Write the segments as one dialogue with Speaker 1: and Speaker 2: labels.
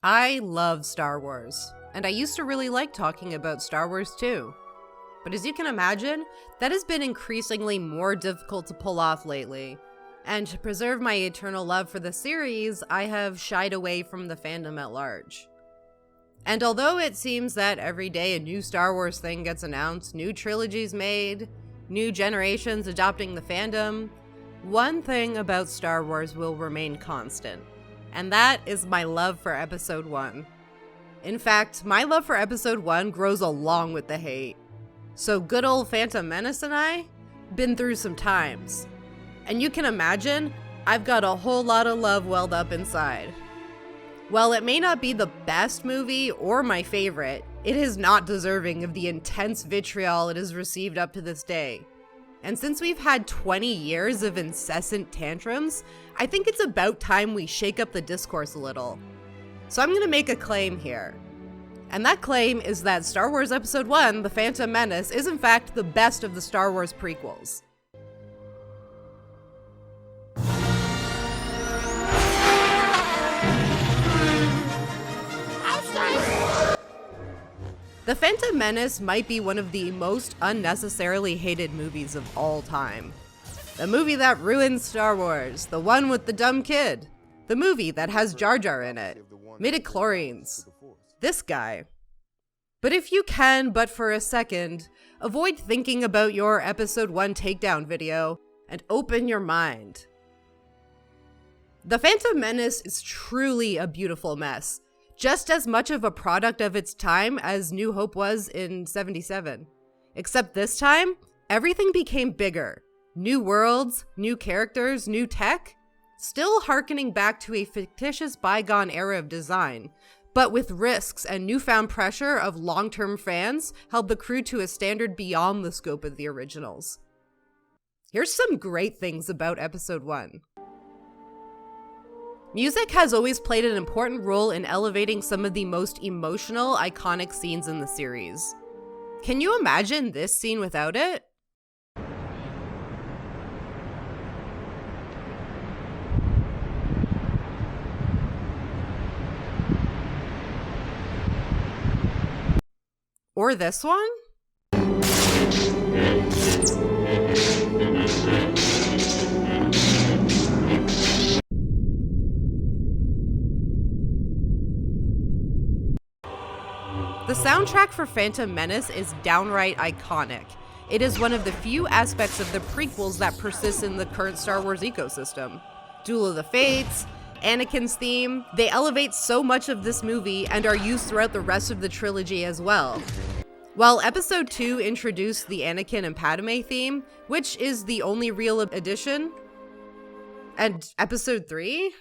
Speaker 1: I love Star Wars, and I used to really like talking about Star Wars too. But as you can imagine, that has been increasingly more difficult to pull off lately. And to preserve my eternal love for the series, I have shied away from the fandom at large. And although it seems that every day a new Star Wars thing gets announced, new trilogies made, new generations adopting the fandom, one thing about Star Wars will remain constant. And that is my love for Episode 1. In fact, my love for Episode 1 grows along with the hate. So good old Phantom Menace and I, been through some times. And you can imagine, I've got a whole lot of love welled up inside. While it may not be the best movie or my favorite, it is not deserving of the intense vitriol it has received up to this day. And since we've had 20 years of incessant tantrums, I think it's about time we shake up the discourse a little. So I'm gonna make a claim here. And that claim is that Star Wars Episode 1, The Phantom Menace, is in fact the best of the Star Wars prequels. The Phantom Menace might be one of the most unnecessarily hated movies of all time. The movie that ruined Star Wars, the one with the dumb kid, the movie that has Jar Jar in it, midichlorians, this guy. But if you can, but for a second, avoid thinking about your Episode 1 takedown video and open your mind. The Phantom Menace is truly a beautiful mess. Just as much of a product of its time as New Hope was in '77. Except this time, everything became bigger. New worlds, new characters, new tech, still hearkening back to a fictitious bygone era of design, but with risks and newfound pressure of long-term fans held the crew to a standard beyond the scope of the originals. Here's some great things about Episode 1. Music has always played an important role in elevating some of the most emotional, iconic scenes in the series. Can you imagine this scene without it? Or this one? The soundtrack for Phantom Menace is downright iconic. It is one of the few aspects of the prequels that persists in the current Star Wars ecosystem. Duel of the Fates, Anakin's theme, they elevate so much of this movie and are used throughout the rest of the trilogy as well. While Episode 2 introduced the Anakin and Padme theme, which is the only real addition, and Episode 3?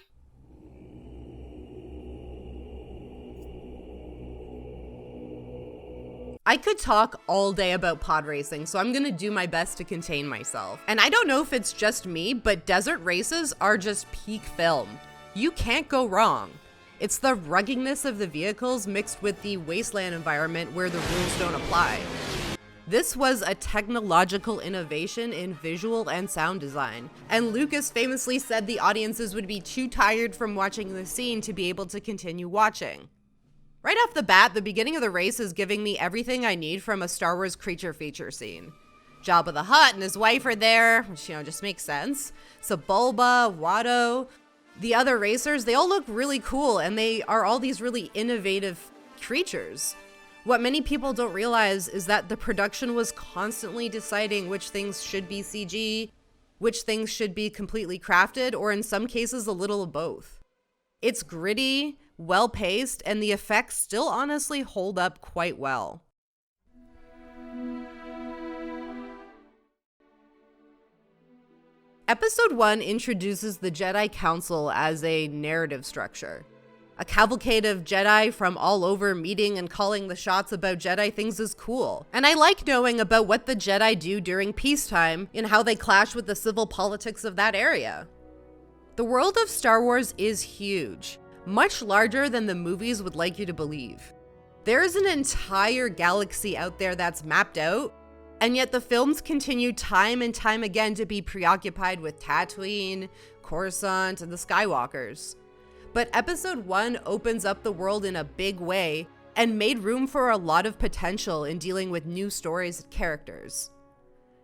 Speaker 1: I could talk all day about Podracing, so I'm gonna do my best to contain myself. And I don't know if it's just me, but desert races are just peak film. You can't go wrong. It's the ruggedness of the vehicles mixed with the wasteland environment where the rules don't apply. This was a technological innovation in visual and sound design, and Lucas famously said the audiences would be too tired from watching the scene to be able to continue watching. Right off the bat, the beginning of the race is giving me everything I need from a Star Wars creature feature scene. Jabba the Hutt and his wife are there, which, just makes sense. Sebulba, Watto, the other racers, they all look really cool, and they are all these really innovative creatures. What many people don't realize is that the production was constantly deciding which things should be CG, which things should be completely crafted, or in some cases, a little of both. It's gritty, well-paced, and the effects still honestly hold up quite well. Episode 1 introduces the Jedi Council as a narrative structure. A cavalcade of Jedi from all over meeting and calling the shots about Jedi things is cool. And I like knowing about what the Jedi do during peacetime and how they clash with the civil politics of that area. The world of Star Wars is huge. Much larger than the movies would like you to believe. There is an entire galaxy out there that's mapped out, and yet the films continue time and time again to be preoccupied with Tatooine, Coruscant, and the Skywalkers. But Episode 1 opens up the world in a big way and made room for a lot of potential in dealing with new stories and characters.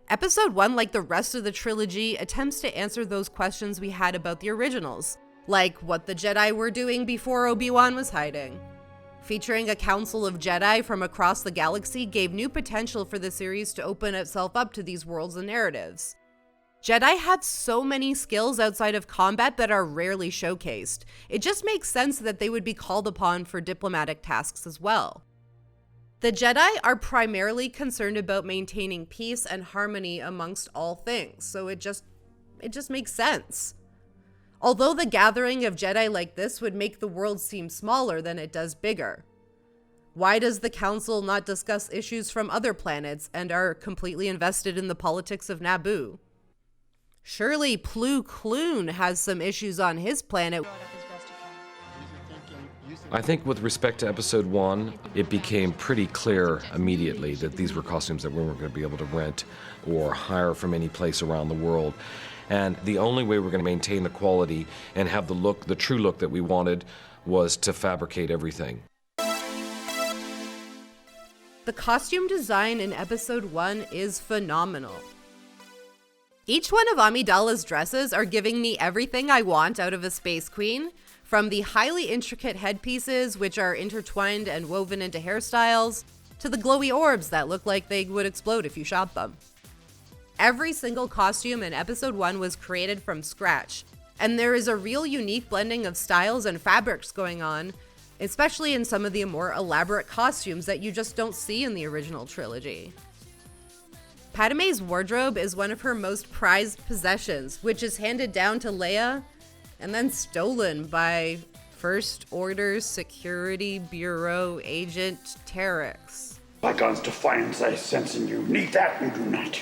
Speaker 1: Episode 1, like the rest of the trilogy, attempts to answer those questions we had about the originals, like what the Jedi were doing before Obi-Wan was hiding. Featuring a council of Jedi from across the galaxy gave new potential for the series to open itself up to these worlds and narratives. Jedi had so many skills outside of combat that are rarely showcased. It just makes sense that they would be called upon for diplomatic tasks as well. The Jedi are primarily concerned about maintaining peace and harmony amongst all things, so it just makes sense. Although the gathering of Jedi like this would make the world seem smaller than it does bigger. Why does the Council not discuss issues from other planets and are completely invested in the politics of Naboo? Surely Plo Koon has some issues on his planet.
Speaker 2: I think with respect to Episode 1, it became pretty clear immediately that these were costumes that we weren't going to be able to rent or hire from any place around the world. And the only way we're going to maintain the quality and have the look, the true look that we wanted, was to fabricate everything.
Speaker 1: The costume design in Episode 1 is phenomenal. Each one of Amidala's dresses are giving me everything I want out of a Space Queen, from the highly intricate headpieces, which are intertwined and woven into hairstyles, to the glowy orbs that look like they would explode if you shot them. Every single costume in Episode 1 was created from scratch, and there is a real unique blending of styles and fabrics going on, especially in some of the more elaborate costumes that you just don't see in the original trilogy. Padmé's wardrobe is one of her most prized possessions, which is handed down to Leia and then stolen by First Order Security Bureau Agent Terex.
Speaker 3: Bygone's defiance I sense in you. Need that you do not.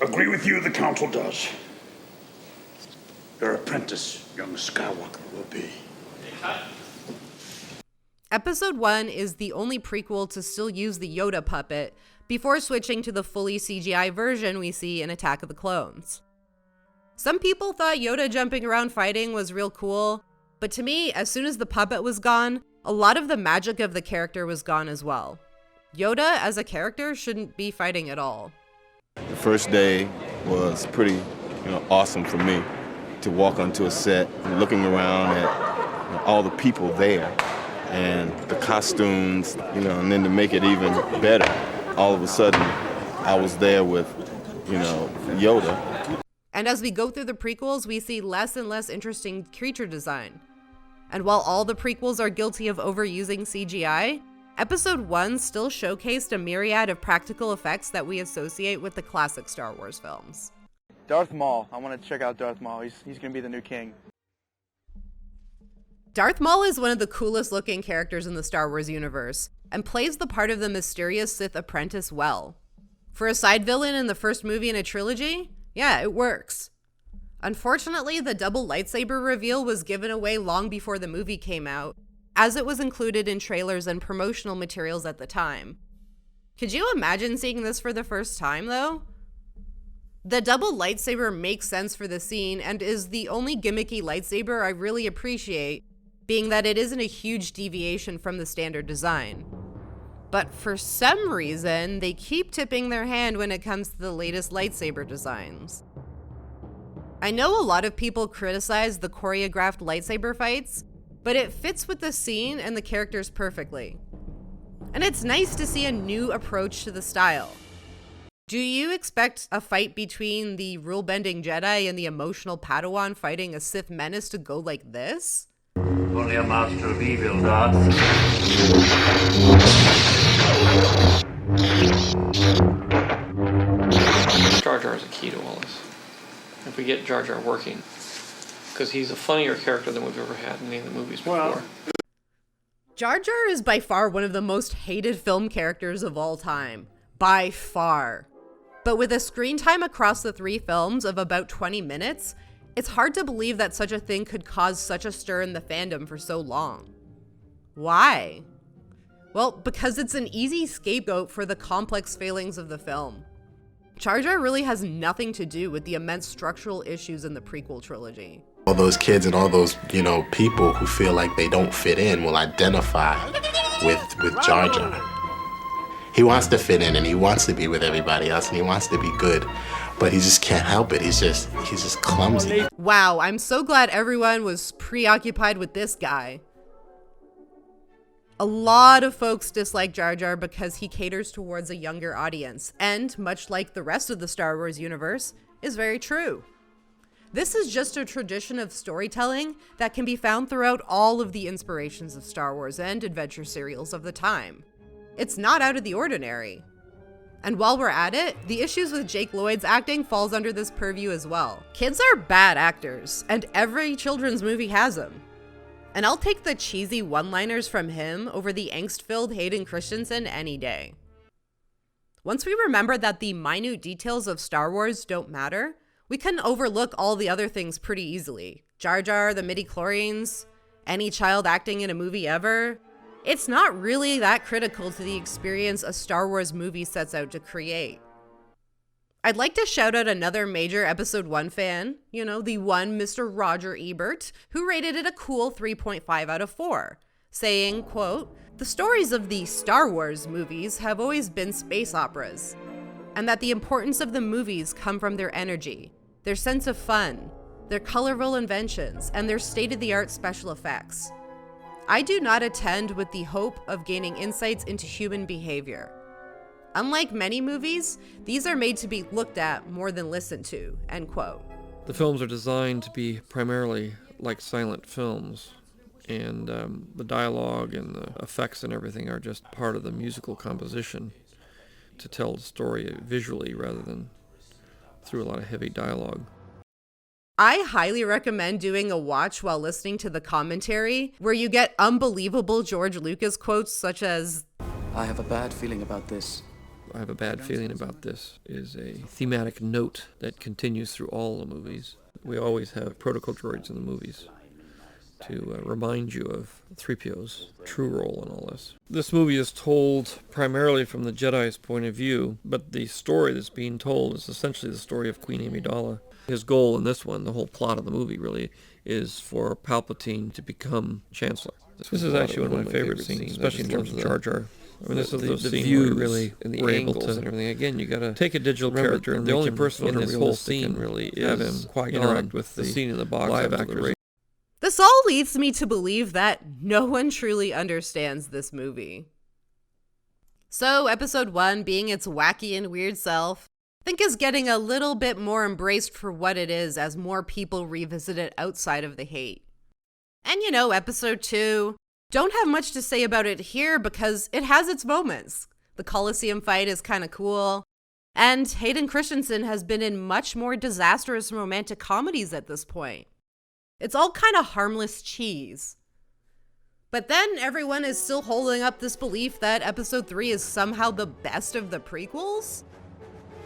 Speaker 3: Agree with you, the Council does. Your apprentice, young Skywalker, will be.
Speaker 1: Episode 1 is the only prequel to still use the Yoda puppet, before switching to the fully CGI version we see in Attack of the Clones. Some people thought Yoda jumping around fighting was real cool, but to me, as soon as the puppet was gone, a lot of the magic of the character was gone as well. Yoda, as a character, shouldn't be fighting at all.
Speaker 4: The first day was pretty, awesome for me to walk onto a set, looking around at all the people there and the costumes, and then to make it even better, all of a sudden I was there with, Yoda.
Speaker 1: And as we go through the prequels, we see less and less interesting creature design. And while all the prequels are guilty of overusing CGI, Episode 1 still showcased a myriad of practical effects that we associate with the classic Star Wars films.
Speaker 5: Darth Maul. I want to check out Darth Maul. He's going to be the new king.
Speaker 1: Darth Maul is one of the coolest looking characters in the Star Wars universe, and plays the part of the mysterious Sith apprentice well. For a side villain in the first movie in a trilogy, yeah, it works. Unfortunately, the double lightsaber reveal was given away long before the movie came out, as it was included in trailers and promotional materials at the time. Could you imagine seeing this for the first time, though? The double lightsaber makes sense for the scene and is the only gimmicky lightsaber I really appreciate, being that it isn't a huge deviation from the standard design. But for some reason, they keep tipping their hand when it comes to the latest lightsaber designs. I know a lot of people criticize the choreographed lightsaber fights, but it fits with the scene and the characters perfectly. And it's nice to see a new approach to the style. Do you expect a fight between the rule-bending Jedi and the emotional Padawan fighting a Sith menace to go like this?
Speaker 6: Only a master of evil, Darth.
Speaker 7: Jar Jar is a key to all this. If we get Jar Jar working, because he's a funnier character than we've ever had in any of the movies before.
Speaker 1: Jar Jar is by far one of the most hated film characters of all time. By far. But with a screen time across the 3 films of about 20 minutes, it's hard to believe that such a thing could cause such a stir in the fandom for so long. Why? Well, because it's an easy scapegoat for the complex failings of the film. Jar Jar really has nothing to do with the immense structural issues in the prequel trilogy.
Speaker 8: All those kids and all those, people who feel like they don't fit in will identify with Jar Jar. He wants to fit in and he wants to be with everybody else and he wants to be good, but he just can't help it. He's just clumsy.
Speaker 1: Wow, I'm so glad everyone was preoccupied with this guy. A lot of folks dislike Jar Jar because he caters towards a younger audience, and much like the rest of the Star Wars universe, is very true. This is just a tradition of storytelling that can be found throughout all of the inspirations of Star Wars and adventure serials of the time. It's not out of the ordinary. And while we're at it, the issues with Jake Lloyd's acting falls under this purview as well. Kids are bad actors, and every children's movie has them. And I'll take the cheesy one-liners from him over the angst-filled Hayden Christensen any day. Once we remember that the minute details of Star Wars don't matter, we can overlook all the other things pretty easily. Jar Jar, the midi-chlorians, any child acting in a movie ever. It's not really that critical to the experience a Star Wars movie sets out to create. I'd like to shout out another major Episode 1 fan, the one Mr. Roger Ebert, who rated it a cool 3.5 out of 4, saying, quote, "The stories of the Star Wars movies have always been space operas, and that the importance of the movies come from their energy, their sense of fun, their colorful inventions, and their state-of-the-art special effects. I do not attend with the hope of gaining insights into human behavior. Unlike many movies, these are made to be looked at more than listened to," end quote.
Speaker 7: The films are designed to be primarily like silent films, and the dialogue and the effects and everything are just part of the musical composition to tell the story visually rather than through a lot of heavy dialogue.
Speaker 1: I highly recommend doing a watch while listening to the commentary, where you get unbelievable George Lucas quotes such as,
Speaker 9: "I have a bad feeling about this.
Speaker 7: I have a bad feeling about this" is a thematic note that continues through all the movies. We always have protocol droids in the movies to remind you of 3PO's true role in all this. This movie is told primarily from the Jedi's point of view, but the story that's being told is essentially the story of Queen Amidala. His goal in this one, the whole plot of the movie really, is for Palpatine to become Chancellor. This is actually one of my favorite scenes, especially in terms of Jar Jar. I mean, this is the views really and the angles and everything. Again, you got to take a digital character, and the only person in this whole scene really is interact with the scene in the box live actors.
Speaker 1: This all leads me to believe that no one truly understands this movie. So, Episode 1, being its wacky and weird self, I think is getting a little bit more embraced for what it is as more people revisit it outside of the hate. And Episode 2, don't have much to say about it here because it has its moments. The Coliseum fight is kind of cool, and Hayden Christensen has been in much more disastrous romantic comedies at this point. It's all kind of harmless cheese. But then everyone is still holding up this belief that Episode 3 is somehow the best of the prequels?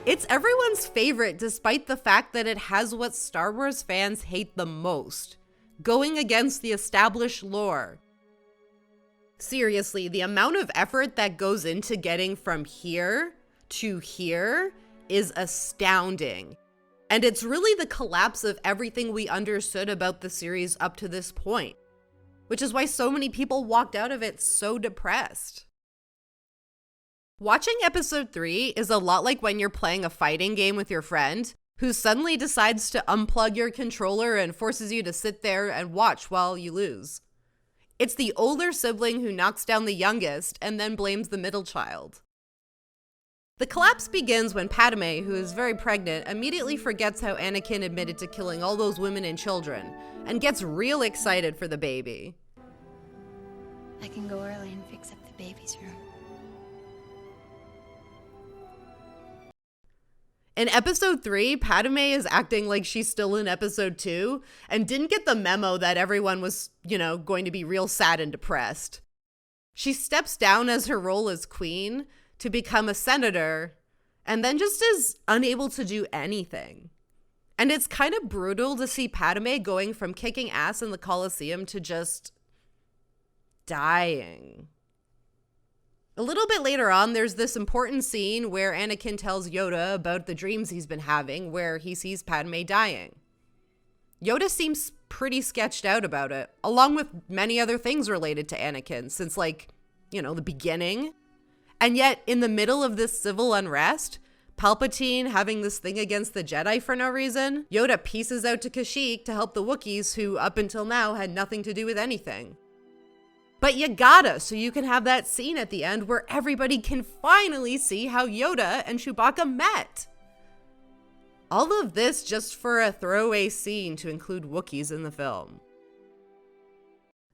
Speaker 1: It's everyone's favorite despite the fact that it has what Star Wars fans hate the most, going against the established lore. Seriously, the amount of effort that goes into getting from here to here is astounding. And it's really the collapse of everything we understood about the series up to this point, which is why so many people walked out of it so depressed. Watching Episode 3 is a lot like when you're playing a fighting game with your friend who suddenly decides to unplug your controller and forces you to sit there and watch while you lose. It's the older sibling who knocks down the youngest and then blames the middle child. The collapse begins when Padme, who is very pregnant, immediately forgets how Anakin admitted to killing all those women and children and gets real excited for the baby.
Speaker 10: I can go early and fix up the baby's room.
Speaker 1: In Episode 3, Padme is acting like she's still in Episode 2 and didn't get the memo that everyone was, going to be real sad and depressed. She steps down as her role as queen to become a senator and then just is unable to do anything. And it's kind of brutal to see Padme going from kicking ass in the Coliseum to just dying. A little bit later on, there's this important scene where Anakin tells Yoda about the dreams he's been having, where he sees Padme dying. Yoda seems pretty sketched out about it, along with many other things related to Anakin, since, the beginning. And yet, in the middle of this civil unrest, Palpatine having this thing against the Jedi for no reason, Yoda pieces out to Kashyyyk to help the Wookiees, who up until now had nothing to do with anything. But you gotta, so you can have that scene at the end where everybody can finally see how Yoda and Chewbacca met. All of this just for a throwaway scene to include Wookiees in the film.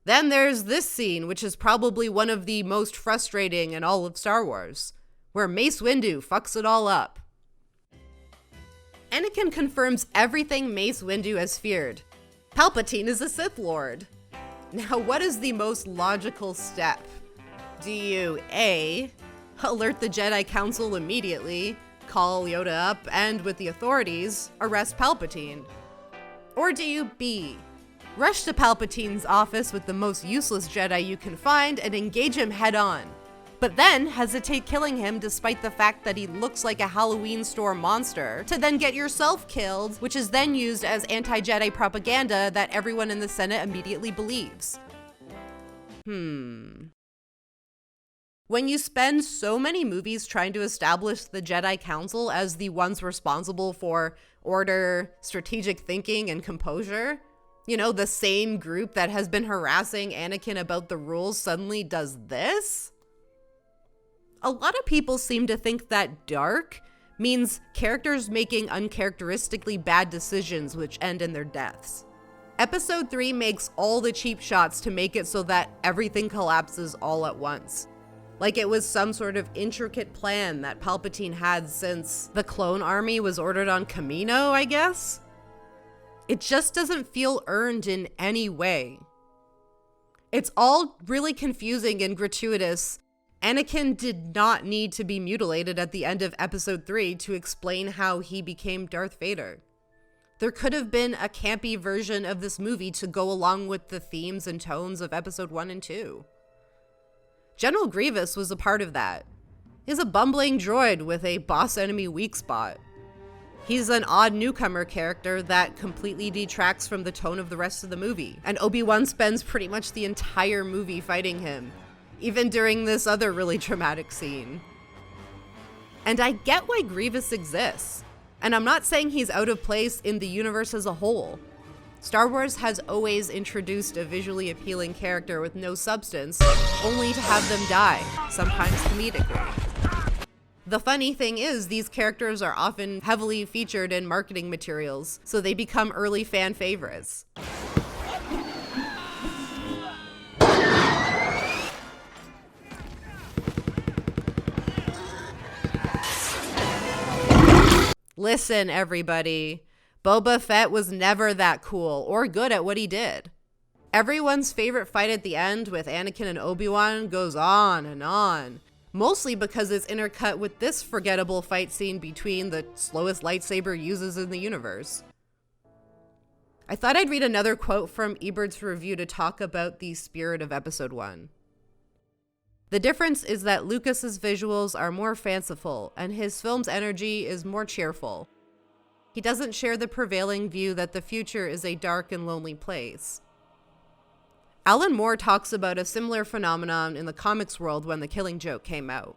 Speaker 1: Then there's this scene, which is probably one of the most frustrating in all of Star Wars, where Mace Windu fucks it all up. Anakin confirms everything Mace Windu has feared. Palpatine is a Sith Lord. Now, what is the most logical step? Do you A, alert the Jedi Council immediately, call Yoda up, and with the authorities, arrest Palpatine? Or do you B, rush to Palpatine's office with the most useless Jedi you can find and engage him head on, but then hesitate killing him despite the fact that he looks like a Halloween store monster, to then get yourself killed, which is then used as anti-Jedi propaganda that everyone in the Senate immediately believes? When you spend so many movies trying to establish the Jedi Council as the ones responsible for order, strategic thinking, and composure, the same group that has been harassing Anakin about the rules suddenly does this? A lot of people seem to think that dark means characters making uncharacteristically bad decisions which end in their deaths. Episode 3 makes all the cheap shots to make it so that everything collapses all at once. Like it was some sort of intricate plan that Palpatine had since the clone army was ordered on Kamino, I guess? It just doesn't feel earned in any way. It's all really confusing and gratuitous. Anakin did not need to be mutilated at the end of Episode 3 to explain how he became Darth Vader. There could have been a campy version of this movie to go along with the themes and tones of Episode 1 and 2. General Grievous was a part of that. He's a bumbling droid with a boss enemy weak spot. He's an odd newcomer character that completely detracts from the tone of the rest of the movie, and Obi-Wan spends pretty much the entire movie fighting him, even during this other really traumatic scene. And I get why Grievous exists, and I'm not saying he's out of place in the universe as a whole. Star Wars has always introduced a visually appealing character with no substance, only to have them die, sometimes comedically. The funny thing is, these characters are often heavily featured in marketing materials, so they become early fan favorites. Listen, everybody. Boba Fett was never that cool or good at what he did. Everyone's favorite fight at the end with Anakin and Obi-Wan goes on and on, mostly because it's intercut with this forgettable fight scene between the slowest lightsaber uses in the universe. I thought I'd read another quote from Ebert's review to talk about the spirit of Episode 1. The difference is that Lucas's visuals are more fanciful, and his film's energy is more cheerful. He doesn't share the prevailing view that the future is a dark and lonely place. Alan Moore talks about a similar phenomenon in the comics world when The Killing Joke came out.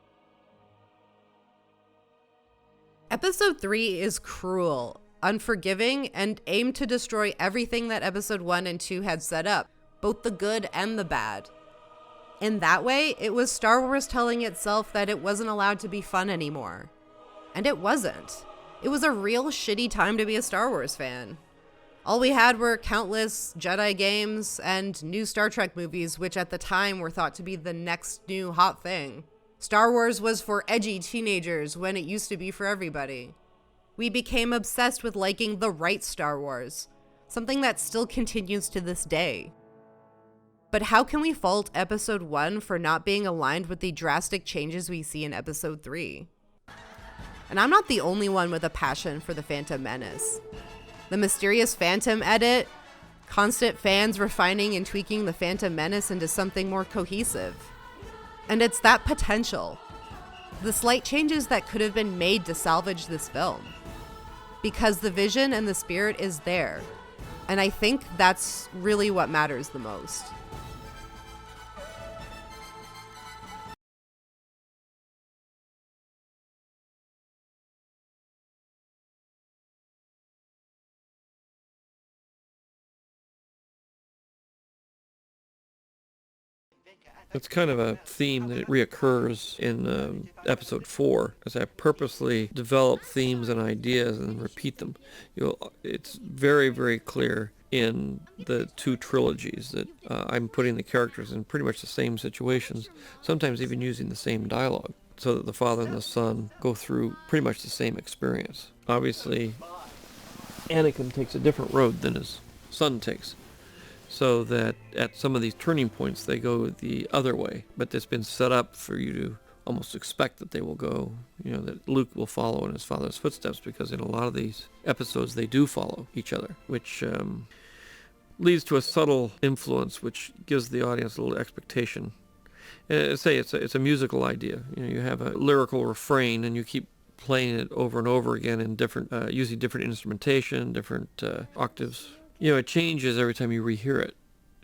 Speaker 1: Episode 3 is cruel, unforgiving, and aimed to destroy everything that Episode 1 and 2 had set up, both the good and the bad. In that way, it was Star Wars telling itself that it wasn't allowed to be fun anymore. And it wasn't. It was a real shitty time to be a Star Wars fan. All we had were countless Jedi games and new Star Trek movies, which at the time were thought to be the next new hot thing. Star Wars was for edgy teenagers when it used to be for everybody. We became obsessed with liking the right Star Wars, something that still continues to this day. But how can we fault Episode 1 for not being aligned with the drastic changes we see in Episode 3? And I'm not the only one with a passion for The Phantom Menace. The mysterious Phantom edit, constant fans refining and tweaking The Phantom Menace into something more cohesive. And it's that potential, the slight changes that could have been made to salvage this film, because the vision and the spirit is there. And I think that's really what matters the most.
Speaker 7: It's kind of a theme that reoccurs in episode 4, as I purposely develop themes and ideas and repeat them. It's very, very clear in the 2 trilogies that I'm putting the characters in pretty much the same situations, sometimes even using the same dialogue, so that the father and the son go through pretty much the same experience. Obviously, Anakin takes a different road than his son takes, so that at some of these turning points they go the other way, but it's been set up for you to almost expect that they will go, that Luke will follow in his father's footsteps, because in a lot of these episodes they do follow each other, which leads to a subtle influence which gives the audience a little expectation. Say it's a musical idea. You have a lyrical refrain and you keep playing it over and over again in different, using different instrumentation, different octaves. It changes every time you rehear it.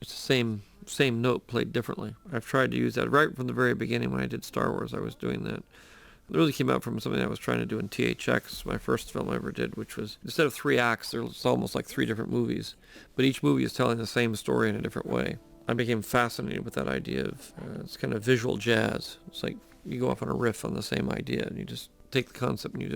Speaker 7: It's the same note played differently. I've tried to use that right from the very beginning. When I did Star Wars, I was doing that. It really came out from something I was trying to do in THX, my first film I ever did, which was, instead of 3 acts, there's almost like 3 different movies, but each movie is telling the same story in a different way. I became fascinated with that idea of, it's kind of visual jazz. It's like you go off on a riff on the same idea, and you just take the concept and you